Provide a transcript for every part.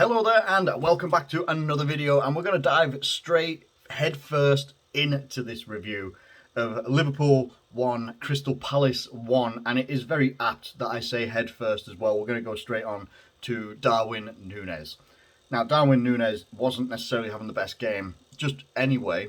Hello there and welcome back to another video, and we're going to dive straight head first into this review of Liverpool 1, Crystal Palace 1, and it is very apt that I say head first as well. We're going to go straight on to Darwin Núñez. Now, Darwin Núñez wasn't necessarily having the best game just anyway,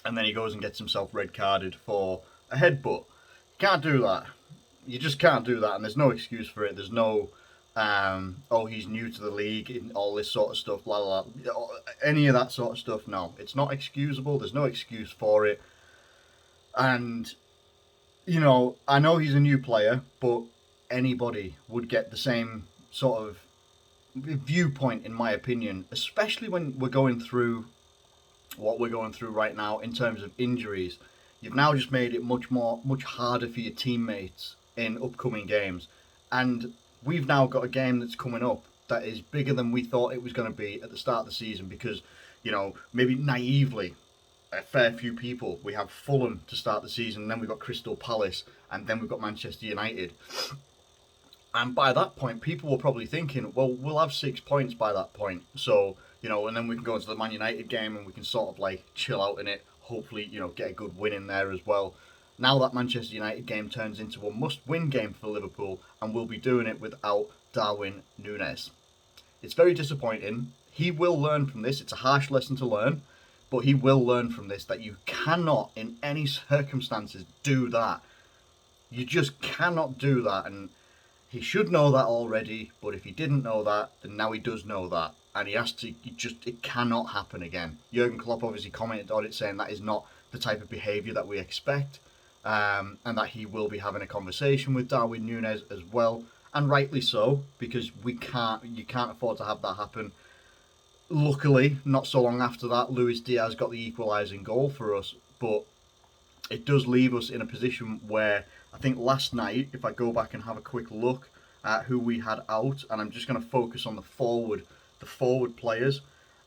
and then he goes and gets himself red carded for a headbutt. You can't do that. You just can't do that, and there's no excuse for it. There's no oh, he's new to the league, and all this sort of stuff, blah, blah, blah. Any of that sort of stuff, no. It's not excusable. There's no excuse for it. And, you know, I know he's a new player, but anybody would get the same sort of viewpoint, in my opinion, especially when we're going through what we're going through right now in terms of injuries. You've now just made it much harder for your teammates in upcoming games. And we've now got a game that's coming up that is bigger than we thought it was going to be at the start of the season because, you know, maybe naively, a fair few people, we have Fulham to start the season, and then we've got Crystal Palace, and then we've got Manchester United. And by that point, people were probably thinking, well, we'll have 6 points by that point. So, you know, and then we can go into the Man United game and we can sort of like chill out in it. Hopefully, you know, get a good win in there as well. Now that Manchester United game turns into a must-win game for Liverpool, and we'll be doing it without Darwin Núñez. It's very disappointing. He will learn from this. It's a harsh lesson to learn, but he will learn from this that you cannot, in any circumstances, do that. You just cannot do that, and he should know that already, but if he didn't know that, then now he does know that, and he has to, it cannot happen again. Jurgen Klopp obviously commented on it, saying that is not the type of behaviour that we expect. And that he will be having a conversation with Darwin Núñez as well, and rightly so, because you can't afford to have that happen. Luckily, not so long after that, Luis Diaz got the equalising goal for us, but it does leave us in a position where I think last night, if I go back and have a quick look at who we had out, and I'm just going to focus on the forward players.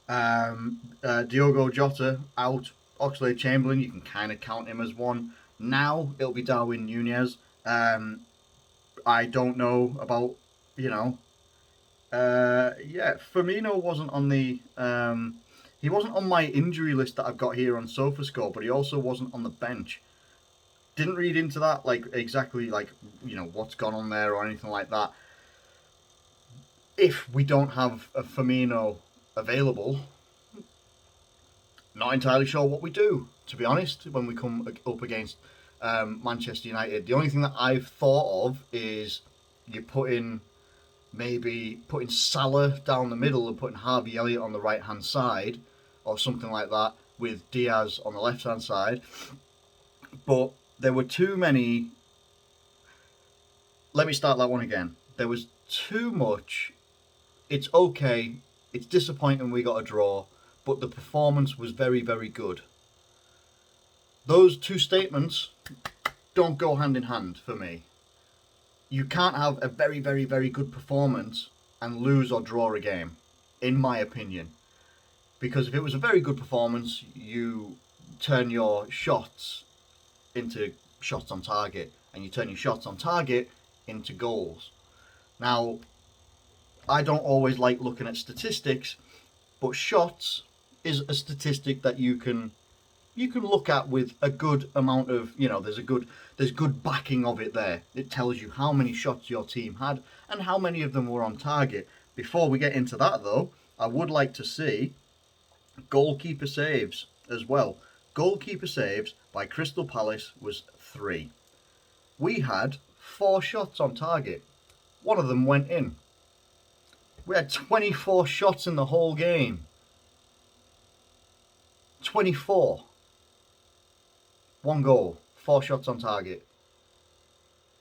Diogo Jota out, Oxlade-Chamberlain, you can kind of count him as one. Now it'll be Darwin Núñez. I don't know about, you know. Firmino wasn't on the. He wasn't on my injury list that I've got here on SofaScore, but he also wasn't on the bench. Didn't read into that, like exactly, like, you know, what's gone on there or anything like that. If we don't have a Firmino available, not entirely sure what we do, to be honest, when we come up against Manchester United. The only thing that I've thought of is you putting Salah down the middle and putting Harvey Elliott on the right hand side or something like that, with Diaz on the left hand side. But there were too many. Let me start that one again. There was too much. It's okay. It's disappointing we got a draw, but the performance was very, very good. Those two statements don't go hand in hand for me. You can't have a very, very, very good performance and lose or draw a game, in my opinion. Because if it was a very good performance, you turn your shots into shots on target, and you turn your shots on target into goals. Now, I don't always like looking at statistics, but shots is a statistic that you can look at with a good amount of, you know, there's good backing of it there. It tells you how many shots your team had and how many of them were on target. Before we get into that though, I would like to see goalkeeper saves as well. Goalkeeper saves by Crystal Palace was 3. We had 4 shots on target. One of them went in. We had 24 shots in the whole game. 24. 1 goal, 4 shots on target.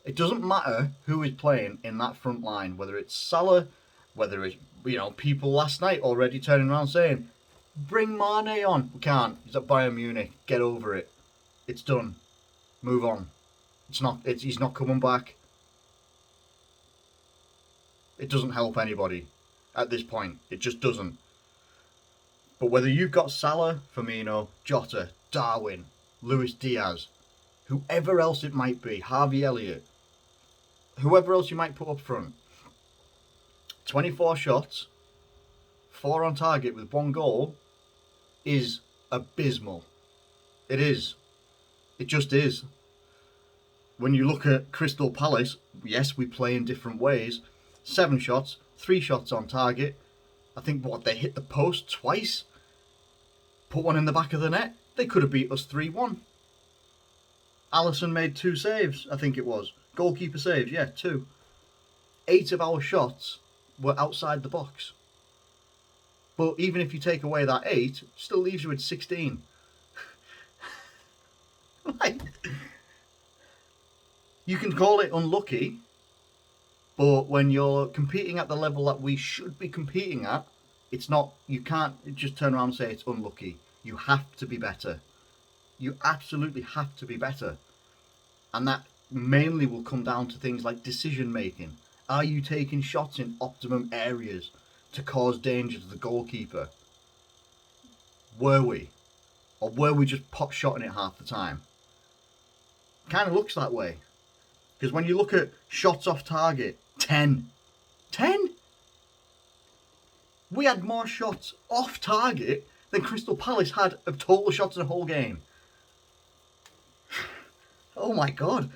It doesn't matter who is playing in that front line, whether it's Salah, whether it's, you know, people last night already turning around saying, bring Mane on. We can't. He's at Bayern Munich. Get over it. It's done. Move on. He's not coming back. It doesn't help anybody at this point. It just doesn't. But whether you've got Salah, Firmino, Jota, Darwin, Luis Diaz, whoever else it might be, Harvey Elliott, whoever else you might put up front, 24 shots, 4 on target with 1 goal is abysmal. It is. It just is. When you look at Crystal Palace, yes, we play in different ways. 7 shots, 3 shots on target. I think they hit the post twice. Put one in the back of the net. They could have beat us 3-1. Alisson made 2 saves, I think it was. Goalkeeper saves, yeah, 2. 8 of our shots were outside the box. But even if you take away that 8, it still leaves you with 16. Like, you can call it unlucky, but when you're competing at the level that we should be competing at, it's not, you can't just turn around and say it's unlucky. You have to be better. You absolutely have to be better. And that mainly will come down to things like decision making. Are you taking shots in optimum areas to cause danger to the goalkeeper? Were we? Or were we just pot shotting it half the time? Kind of looks that way. Because when you look at shots off target, 10. 10? We had more shots off target than Crystal Palace had of total shots in the whole game. Oh my God.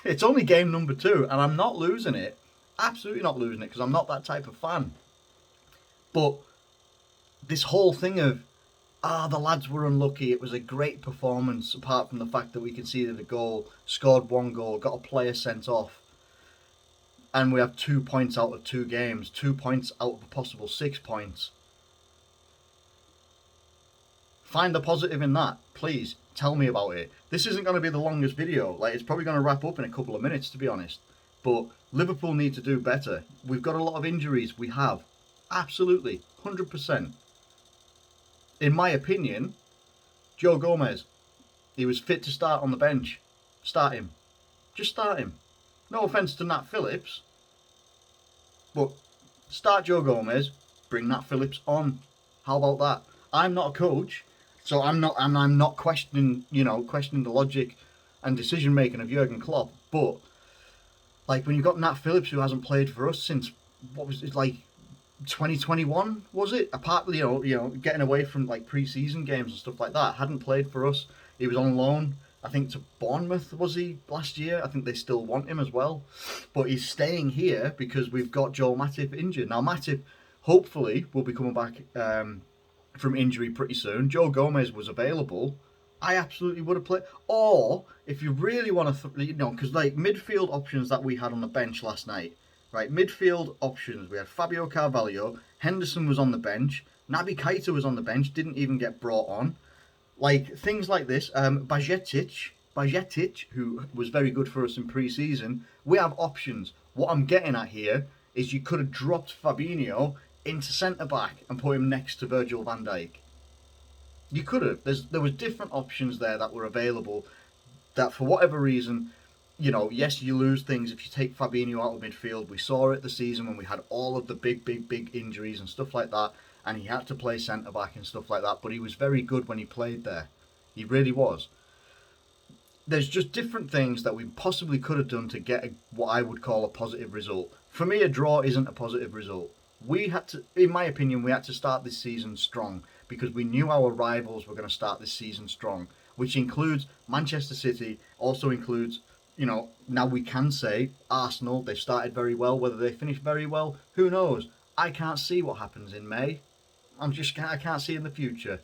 It's only game number 2 and I'm not losing it. Absolutely not losing it because I'm not that type of fan. But this whole thing of, the lads were unlucky, it was a great performance apart from the fact that we conceded a goal, scored 1 goal, got a player sent off. And we have 2 points out of 2 games, 2 points out of a possible 6 points. Find the positive in that, please. Tell me about it. This isn't going to be the longest video. Like, it's probably going to wrap up in a couple of minutes, to be honest. But Liverpool need to do better. We've got a lot of injuries. We have. Absolutely. 100%. In my opinion, Joe Gomez, he was fit to start on the bench. Start him. Just start him. No offence to Nat Phillips, but start Joe Gomez, bring Nat Phillips on. How about that? I'm not a coach, so I'm not questioning, questioning the logic and decision making of Jurgen Klopp. But like when you've got Nat Phillips who hasn't played for us since what was it, like 2021, was it? Apart, getting away from like pre-season games and stuff like that, hadn't played for us. He was on loan, I think, to Bournemouth, was he, last year? I think they still want him as well. But he's staying here because we've got Joel Matip injured. Now, Matip, hopefully, will be coming back from injury pretty soon. Joe Gomez was available. I absolutely would have played. Or, if you really want to, because like midfield options that we had on the bench last night, right, midfield options, we had Fabio Carvalho, Henderson was on the bench, Naby Keita was on the bench, didn't even get brought on. Like, things like this, Bajcetic, who was very good for us in pre-season, we have options. What I'm getting at here is you could have dropped Fabinho into centre-back and put him next to Virgil van Dijk. You could have. There was different options there that were available that, for whatever reason, yes, you lose things if you take Fabinho out of midfield. We saw it this season when we had all of the big injuries and stuff like that, and he had to play centre-back and stuff like that, but he was very good when he played there. He really was. There's just different things that we possibly could have done to get what I would call a positive result. For me, a draw isn't a positive result. We had to, in my opinion, we had to start this season strong because we knew our rivals were going to start this season strong, which includes Manchester City, also includes, now we can say Arsenal. They've started very well. Whether they finish very well, who knows? I can't see what happens in May. I can't see in the future.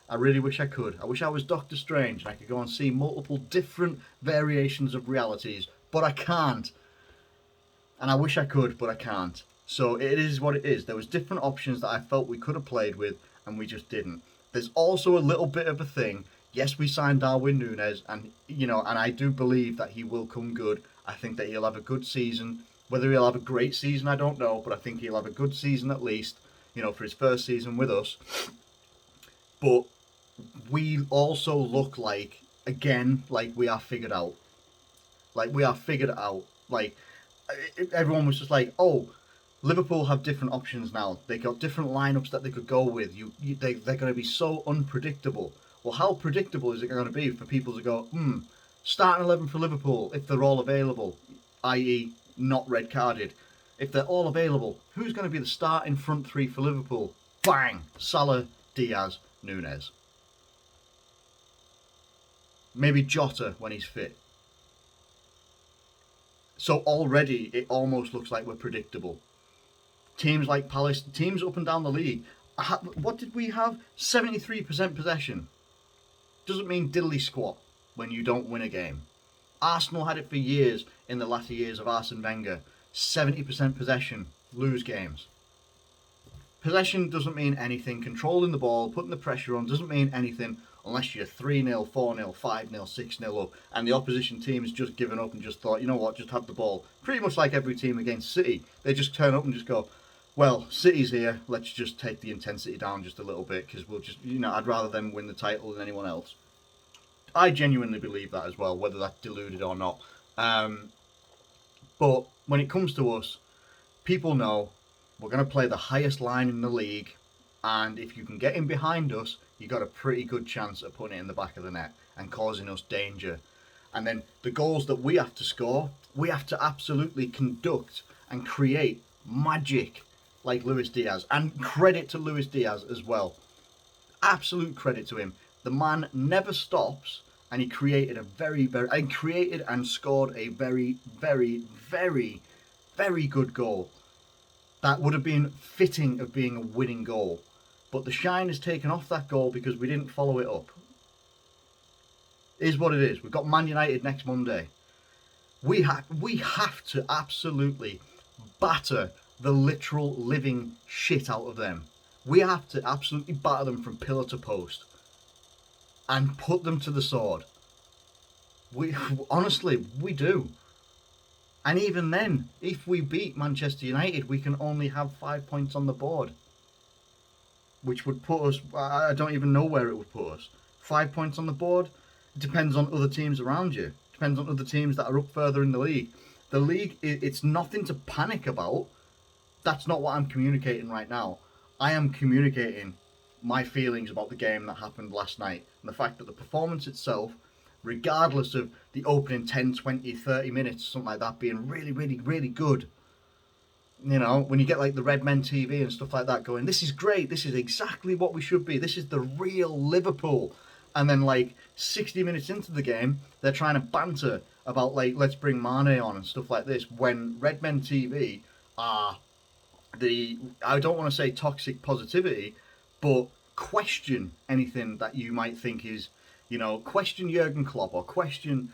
I really wish I could. I wish I was Doctor Strange and I could go and see multiple different variations of realities, but I can't. And I wish I could, but I can't. So it is what it is. There was different options that I felt we could have played with, and we just didn't. There's also a little bit of a thing. Yes, we signed Darwin Núñez, and and I do believe that he will come good. I think that he'll have a good season. Whether he'll have a great season, I don't know, but I think he'll have a good season at least, for his first season with us. But we also look like, again, like we are figured out. Like we are figured out. Like everyone was just like, oh, Liverpool have different options now. They got different lineups that they could go with. They're going to be so unpredictable. Well, how predictable is it going to be for people to go, starting 11 for Liverpool if they're all available, i.e. not red carded? If they're all available, who's going to be the starting front three for Liverpool? bang, Salah, Diaz, Nunez. Maybe Jota when he's fit. So already it almost looks like we're predictable. Teams like Palace, teams up and down the league, what did we have? 73% possession. Doesn't mean diddly squat when you don't win a game. Arsenal had it for years in the latter years of Arsene Wenger. 70% possession, lose games. Possession doesn't mean anything. Controlling the ball, putting the pressure on doesn't mean anything unless you're 3-0, 4-0, 5-0, 6-0 up and the opposition team has just given up and just thought, you know what, just have the ball. Pretty much like every team against City. They just turn up and just go, well, City's here, let's just take the intensity down just a little bit because we'll just, I'd rather them win the title than anyone else. I genuinely believe that as well, whether that's deluded or not. But when it comes to us, people know we're going to play the highest line in the league, and if you can get in behind us, you've got a pretty good chance of putting it in the back of the net and causing us danger. And then the goals that we have to score, we have to absolutely conduct and create magic like Luis Diaz. And credit to Luis Diaz as well. Absolute credit to him. The man never stops, and he created and scored a very, very, very, very good goal. That would have been fitting of being a winning goal. But the shine is taken off that goal because we didn't follow it up. It is what it is. We've got Man United next Monday. We have to absolutely batter the literal living shit out of them. We have to absolutely batter them from pillar to post and put them to the sword. Honestly, we do. And even then, if we beat Manchester United, we can only have 5 points on the board. Which would put us, I don't even know where it would put us. 5 points on the board, it depends on other teams around you. Depends on other teams that are up further in the league. The league, it's nothing to panic about. That's not what I'm communicating right now. I am communicating my feelings about the game that happened last night. And the fact that the performance itself, regardless of the opening 10, 20, 30 minutes, something like that, being really, really, really good. When you get like the Red Men TV and stuff like that going, this is great, this is exactly what we should be, this is the real Liverpool. And then like 60 minutes into the game, they're trying to banter about like, let's bring Mane on and stuff like this, when Red Men TV are I don't want to say toxic positivity, but question anything that you might think is, question Jurgen Klopp or question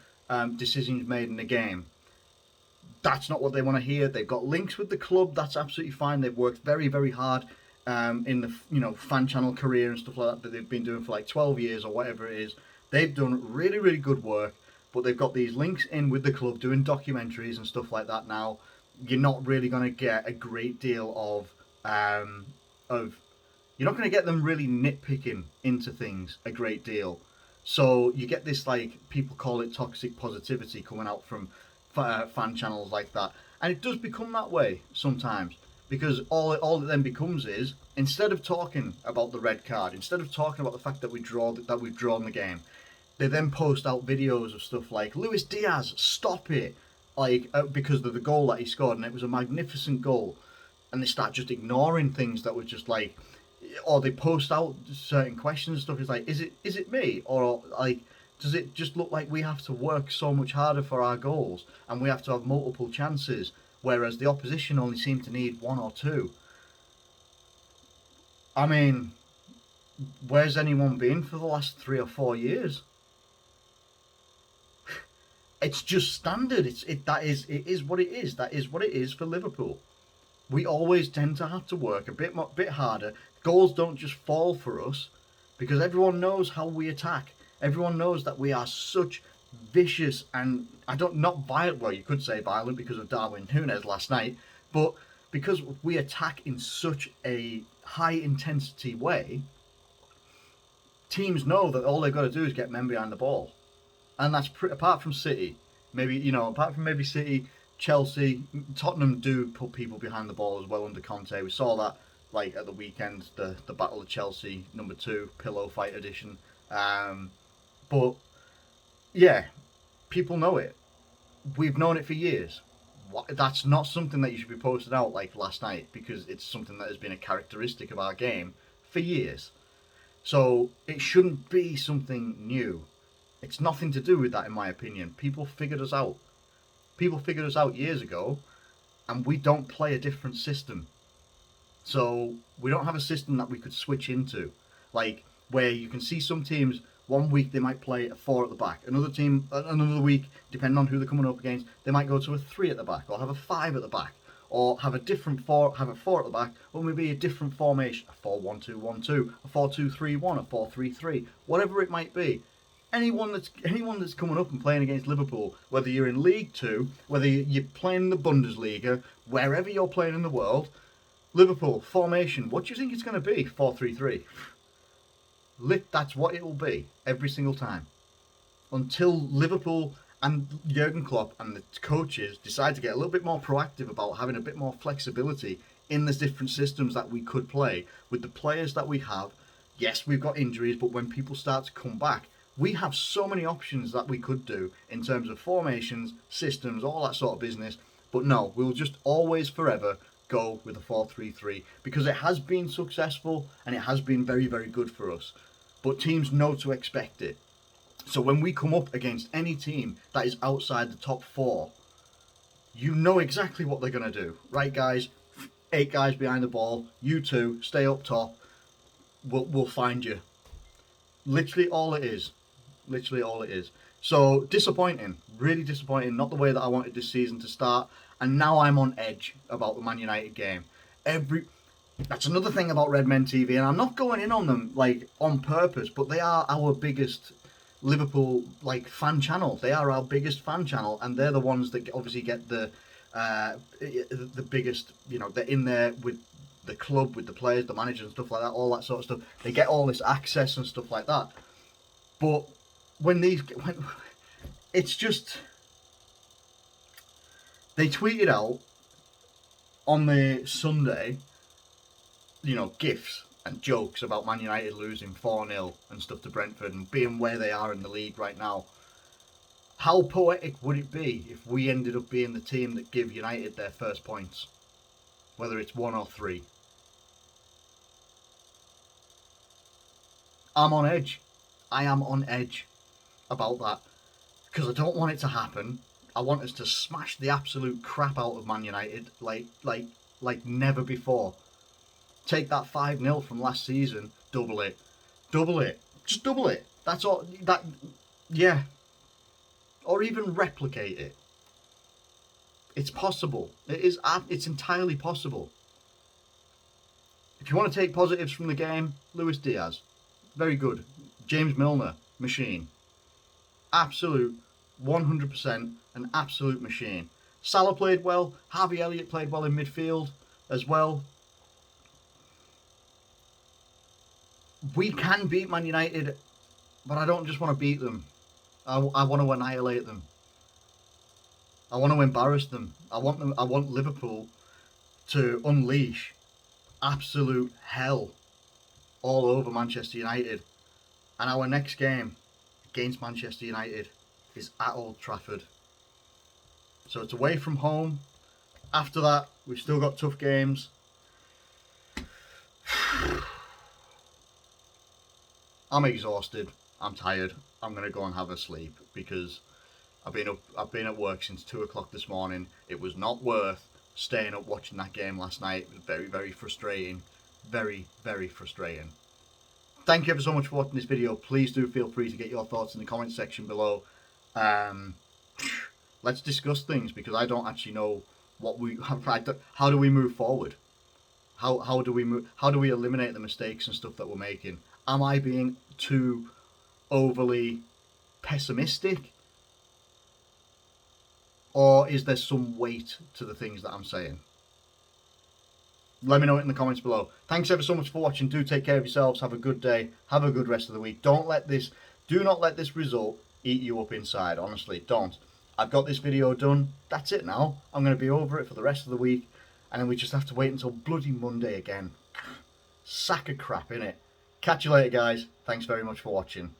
decisions made in the game. That's not what they want to hear. They've got links with the club. That's absolutely fine. They've worked very, very hard in the fan channel career and stuff like that they've been doing for like 12 years or whatever it is. They've done really, really good work, but they've got these links in with the club doing documentaries and stuff like that now. You're not really going to get a great deal you're not going to get them really nitpicking into things a great deal. So you get this, like, people call it toxic positivity coming out from fan channels like that. And it does become that way sometimes, because all it then becomes is, instead of talking about the red card, instead of talking about the fact that we've drawn the game, they then post out videos of stuff like, Luis Diaz, stop it, like, because of the goal that he scored, and it was a magnificent goal. And they start just ignoring things that were just like, or they post out certain questions and stuff. It's like, is it me? Or like, does it just look like we have to work so much harder for our goals and we have to have multiple chances, whereas the opposition only seem to need one or two? I mean, where's anyone been for the last 3 or 4 years? It's just standard. It is what it is. That is what it is for Liverpool. We always tend to have to work a bit harder. Goals don't just fall for us because everyone knows how we attack. Everyone knows that we are such vicious and not violent. Well, you could say violent because of Darwin Nunez last night, but because we attack in such a high intensity way, teams know that all they've got to do is get men behind the ball. And that's apart from City, apart from maybe City, Chelsea, Tottenham do put people behind the ball as well under Conte. We saw that like at the weekend, the Battle of Chelsea #2 pillow fight edition. But yeah, people know it. We've known it for years. That's not something that you should be posting out like last night, because it's something that has been a characteristic of our game for years. So it shouldn't be something new. It's nothing to do with that, in my opinion. People figured us out. People figured us out years ago, and we don't play a different system. So we don't have a system that we could switch into, like where you can see some teams one week they might play a 4 at the back, another week, depending on who they're coming up against, they might go to a 3 at the back, or have a 5 at the back, or have a different 4, have a 4 at the back, or maybe a different formation, a 4-1-2-1-2, a 4-2-3-1, a 4-3-3, whatever it might be. Anyone that's coming up and playing against Liverpool, whether you're in League Two, whether you're playing in the Bundesliga, wherever you're playing in the world, Liverpool formation, what do you think it's going to be? 4-3-3. That's what it will be every single time, until Liverpool and Jurgen Klopp and the coaches decide to get a little bit more proactive about having a bit more flexibility in the different systems that we could play with the players that we have. Yes, we've got injuries, but when people start to come back, we have so many options that we could do in terms of formations, systems, all that sort of business. But no, we'll just always forever go with a 4-3-3, because it has been successful and it has been very, very good for us. But teams know to expect it. So when we come up against any team that is outside the top 4, you know exactly what they're going to do. Right, guys? 8 guys behind the ball. You 2 stay up top. We'll find you. Literally all it is. Literally all it is. So disappointing. Really disappointing. Not the way that I wanted this season to start. And now I'm on edge about the Man United game. That's another thing about Red Men TV, and I'm not going in on them like on purpose, but they are our biggest Liverpool fan channel. They are our biggest fan channel, and they're the ones that obviously get the biggest. They're in there with the club, with the players, the manager, and stuff like that. All that sort of stuff. They get all this access and stuff like that. But when it's just, they tweeted out on the Sunday, gifs and jokes about Man United losing 4-0 and stuff to Brentford and being where they are in the league right now. How poetic would it be if we ended up being the team that give United their first points? Whether it's 1 or 3. I'm on edge. I am on edge about that, because I don't want it to happen. I want us to smash the absolute crap out of Man United like never before. Take that 5-0 from last season, double it, just double it. That's all. Yeah, or even replicate it. It's possible. It's entirely possible. If you want to take positives from the game, Luis Diaz, very good. James Milner, machine. Absolute, 100%, an absolute machine. Salah played well. Harvey Elliott played well in midfield as well. We can beat Man United, but I don't just want to beat them. I want to annihilate them. I want to embarrass them. I want Liverpool to unleash absolute hell all over Manchester United. And our next game against Manchester United is at Old Trafford. So it's away from home. After that, we've still got tough games. I'm exhausted. I'm tired. I'm going to go and have a sleep, because I've been at work since 2 o'clock this morning. It was not worth staying up watching that game last night. It was very, very frustrating. Very, very frustrating. Thank you ever so much for watching this video. Please do feel free to get your thoughts in the comment section below. Let's discuss things, because I don't actually know how do we move forward? How do we eliminate the mistakes and stuff that we're making? Am I being too overly pessimistic? Or is there some weight to the things that I'm saying? Let me know it in the comments below. Thanks ever so much for watching. Do take care of yourselves. Have a good day. Have a good rest of the week. Do not let this result eat you up inside. Honestly, don't. I've got this video done. That's it now. I'm going to be over it for the rest of the week. And then we just have to wait until bloody Monday again. Sack of crap, innit? Catch you later, guys. Thanks very much for watching.